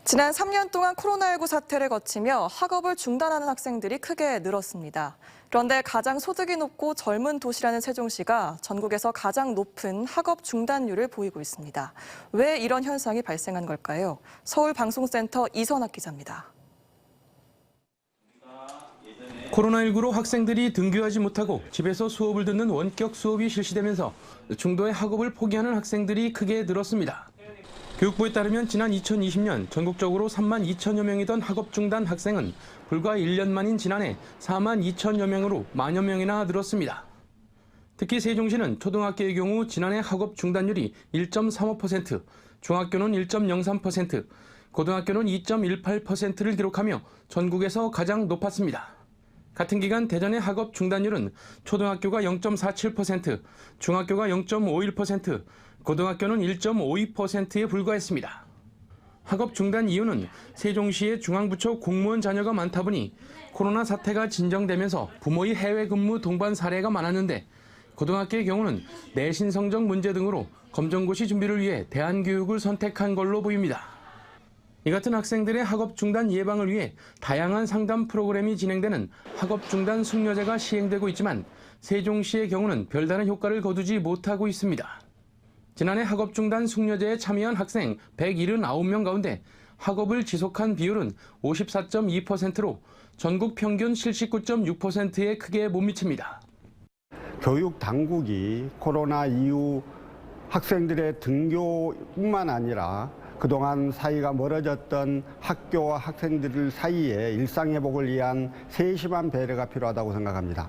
지난 3년 동안 코로나19 사태를 거치며 학업을 중단하는 학생들이 크게 늘었습니다. 그런데 가장 소득이 높고 젊은 도시라는 세종시가 전국에서 가장 높은 학업 중단율을 보이고 있습니다. 왜 이런 현상이 발생한 걸까요? 서울방송센터 이선학 기자입니다. 코로나19로 학생들이 등교하지 못하고 집에서 수업을 듣는 원격 수업이 실시되면서 중도의 학업을 포기하는 학생들이 크게 늘었습니다. 교육부에 따르면 지난 2020년 전국적으로 3만 2천여 명이던 학업 중단 학생은 불과 1년 만인 지난해 4만 2천여 명으로 만여 명이나 늘었습니다. 특히 세종시는 초등학교의 경우 지난해 학업 중단율이 1.35%, 중학교는 1.03%, 고등학교는 2.18%를 기록하며 전국에서 가장 높았습니다. 같은 기간 대전의 학업 중단율은 초등학교가 0.47%, 중학교가 0.51%, 고등학교는 1.52%에 불과했습니다. 학업 중단 이유는 세종시의 중앙부처 공무원 자녀가 많다 보니 코로나 사태가 진정되면서 부모의 해외 근무 동반 사례가 많았는데 고등학교의 경우는 내신 성적 문제 등으로 검정고시 준비를 위해 대안교육을 선택한 걸로 보입니다. 이 같은 학생들의 학업 중단 예방을 위해 다양한 상담 프로그램이 진행되는 학업 중단 숙려제가 시행되고 있지만 세종시의 경우는 별다른 효과를 거두지 못하고 있습니다. 지난해 학업 중단 숙려제에 참여한 학생 179명 가운데 학업을 지속한 비율은 54.2%로 전국 평균 79.6%에 크게 못 미칩니다. 교육 당국이 코로나 이후 학생들의 등교뿐만 아니라 그동안 사이가 멀어졌던 학교와 학생들 사이의 일상회복을 위한 세심한 배려가 필요하다고 생각합니다.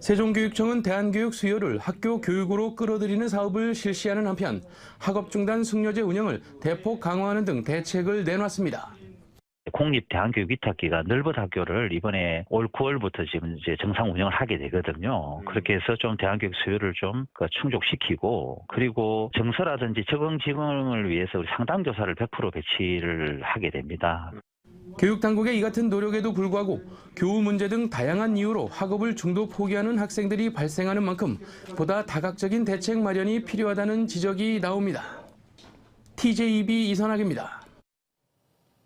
세종교육청은 대안교육 수요를 학교 교육으로 끌어들이는 사업을 실시하는 한편 학업 중단 숙려제 운영을 대폭 강화하는 등 대책을 내놨습니다. 공립 대안교육 위탁기관 넓은 학교를 이번에 올 9월부터 지금 이제 정상 운영을 하게 되거든요. 그렇게 해서 좀 대안교육 수요를 좀 충족시키고 그리고 정서라든지 적응 지원을 위해서 우리 상담교사를 100% 배치를 하게 됩니다. 교육당국의 이 같은 노력에도 불구하고 교우 문제 등 다양한 이유로 학업을 중도 포기하는 학생들이 발생하는 만큼 보다 다각적인 대책 마련이 필요하다는 지적이 나옵니다. TJB 이선학입니다.